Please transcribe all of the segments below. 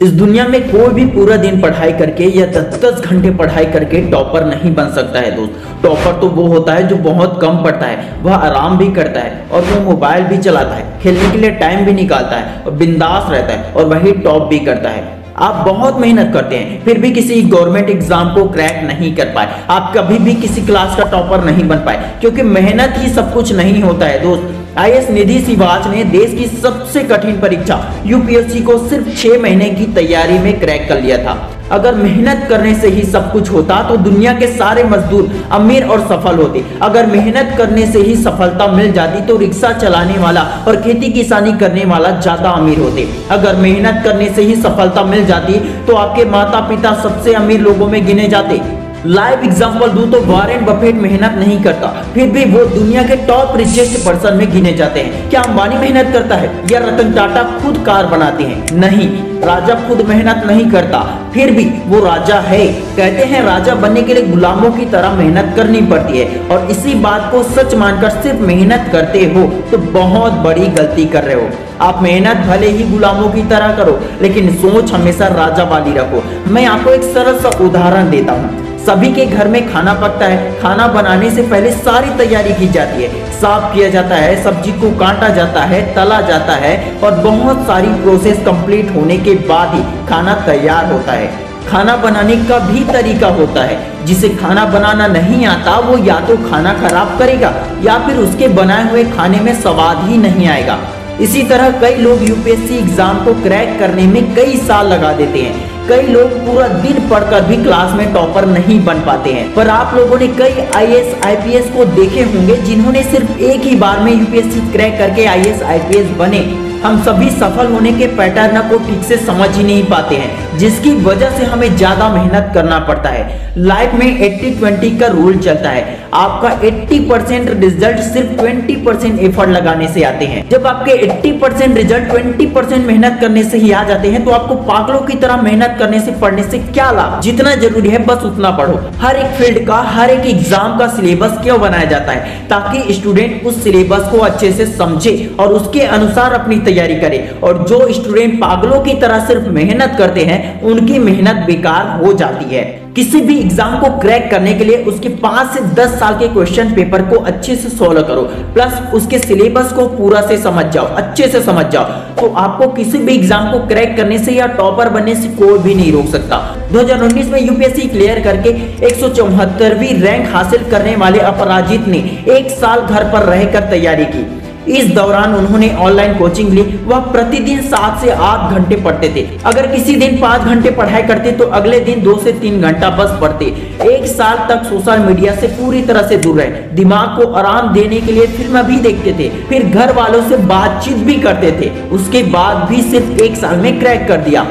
इस दुनिया में कोई भी पूरा दिन पढ़ाई करके या 10-10 घंटे पढ़ाई करके टॉपर नहीं बन सकता है दोस्त। टॉपर तो वो होता है जो बहुत कम पढ़ता है, वह आराम भी करता है और वो मोबाइल भी चलाता है, खेलने के लिए टाइम भी निकालता है और बिंदास रहता है और वही टॉप भी करता है। आप बहुत मेहनत करते हैं फिर भी किसी गवर्नमेंट एग्जाम को क्रैक नहीं कर पाए, आप कभी भी किसी क्लास का टॉपर नहीं बन पाए, क्योंकि मेहनत ही सब कुछ नहीं होता है दोस्त। आईएएस निधि सिवाच ने देश की सबसे कठिन परीक्षा यूपीएससी को सिर्फ 6 महीने की तैयारी में क्रैक कर लिया था। अगर मेहनत करने से ही सब कुछ होता तो दुनिया के सारे मजदूर अमीर और सफल होते। अगर मेहनत करने से ही सफलता मिल जाती तो रिक्शा चलाने वाला और खेती किसानी करने वाला ज्यादा अमीर होते। अगर मेहनत करने से ही सफलता मिल जाती तो आपके माता पिता सबसे अमीर लोगों में गिने जाते। लाइव एग्जांपल दूं तो वॉरेन बफेट मेहनत नहीं करता फिर भी वो दुनिया के टॉप रिचेस्ट पर्सन में गिने जाते हैं। क्या अंबानी मेहनत करता है या रतन टाटा खुद कार बनाते हैं? नहीं, राजा खुद मेहनत नहीं करता फिर भी वो राजा है। कहते हैं राजा बनने के लिए गुलामों की तरह मेहनत करनी पड़ती है, और इसी बात को सच मानकर सिर्फ मेहनत करते हो तो बहुत बड़ी गलती कर रहे हो। आप मेहनत भले ही गुलामों की तरह करो लेकिन सोच हमेशा राजा वाली रखो। मैं आपको एक सरल सा उदाहरण देता हूँ। सभी के घर में खाना पकता है, खाना बनाने से पहले सारी तैयारी की जाती है, साफ किया जाता है, सब्जी को काटा जाता है, तला जाता है और बहुत सारी प्रोसेस कंप्लीट होने के बाद ही खाना तैयार होता है। खाना बनाने का भी तरीका होता है, जिसे खाना बनाना नहीं आता वो या तो खाना खराब करेगा या फिर उसके बनाए हुए खाने में स्वाद ही नहीं आएगा। इसी तरह कई लोग यूपीएससी एग्जाम को क्रैक करने में कई साल लगा देते हैं। कई लोग पूरा दिन पढ़कर भी क्लास में टॉपर नहीं बन पाते हैं। पर आप लोगों ने कई आईएएस आईपीएस को देखे होंगे जिन्होंने सिर्फ एक ही बार में यूपीएससी क्रैक करके आईएएस आईपीएस बने। हम सभी सफल होने के पैटर्न को ठीक से समझ ही नहीं पाते हैं, जिसकी वजह से हमें ज्यादा मेहनत करना पड़ता है। लाइफ में 80-20 का रूल चलता है। आपका 80% रिजल्ट सिर्फ 20% एफर्ट लगाने से आते हैं। जब आपके 80% रिजल्ट 20% मेहनत करने से ही आ जाते हैं तो आपको पागलों की तरह मेहनत करने से पढ़ने से क्या लाभ? जितना जरूरी है बस उतना पढ़ो। हर एक फील्ड का, हर एक एग्जाम का सिलेबस क्यों बनाया जाता है? ताकि स्टूडेंट उस सिलेबस को अच्छे से समझे और उसके अनुसार अपनी तैयारी करे। और जो स्टूडेंट पागलों की तरह सिर्फ मेहनत करते हैं उनकी मेहनत बेकार हो जाती है। किसी भी एग्जाम को क्रैक करने के लिए उसके 5 से 10 साल के क्वेश्चन पेपर को अच्छे से सॉल्व करो, प्लस उसके सिलेबस को पूरा से समझ जाओ, अच्छे से समझ जाओ, तो आपको किसी भी एग्जाम को क्रैक करने से या टॉपर बनने से कोई भी नहीं रोक सकता। 2019 में यूपीएससी क्लियर करके 174वीं रैंक हासिल करने वाले अपराजित ने 1 साल घर पर रहकर तैयारी की। इस दौरान उन्होंने ऑनलाइन कोचिंग ली। वह प्रतिदिन 7 से 8 घंटे पढ़ते थे। अगर किसी दिन 5 घंटे पढ़ाई करते तो अगले दिन 2 से 3 घंटा बस पढ़ते। 1 साल तक सोशल मीडिया से पूरी तरह से दूर रहे। दिमाग को आराम देने के लिए फिल्म भी देखते थे, फिर घर वालों से बातचीत भी करते थे। उसके बाद भी सिर्फ 1 साल में क्रैक कर दिया।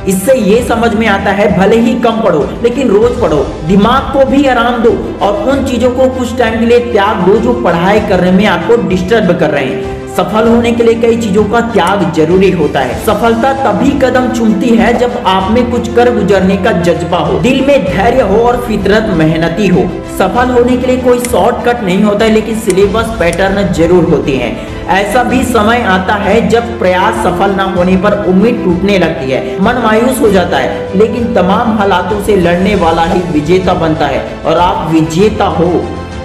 इससे ये समझ में आता है भले ही कम पढ़ो लेकिन रोज पढ़ो, दिमाग को भी आराम दो और उन चीजों को कुछ टाइम के लिए त्याग दो जो पढ़ाई करने में आपको डिस्टर्ब कर रहे हैं। सफल होने के लिए कई चीजों का त्याग जरूरी होता है। सफलता तभी कदम चूमती है जब आप में कुछ कर गुजरने का जज्बा हो, दिल में धैर्य हो और फितरत मेहनती हो। सफल होने के लिए कोई शॉर्टकट नहीं होता है लेकिन सिलेबस पैटर्न जरूर होते हैं। ऐसा भी समय आता है जब प्रयास सफल ना होने पर उम्मीद टूटने लगती है, मन मायूस हो जाता है, लेकिन तमाम हालातों से लड़ने वाला ही विजेता बनता है और आप विजेता हो।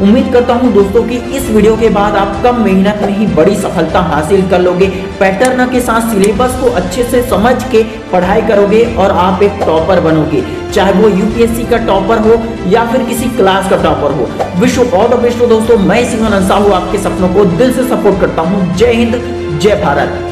उम्मीद करता हूं दोस्तों कि इस वीडियो के बाद आप कम मेहनत में ही बड़ी सफलता हासिल कर लोगे। पैटर्न के साथ सिलेबस को अच्छे से समझ के पढ़ाई करोगे और आप एक टॉपर बनोगे, चाहे वो यूपीएससी का टॉपर हो या फिर किसी क्लास का टॉपर हो। Wish you all the best दोस्तों। मैं सिमरन साहू आपके सपनों को दिल से सपोर्ट करता हूँ। जय हिंद, जय भारत।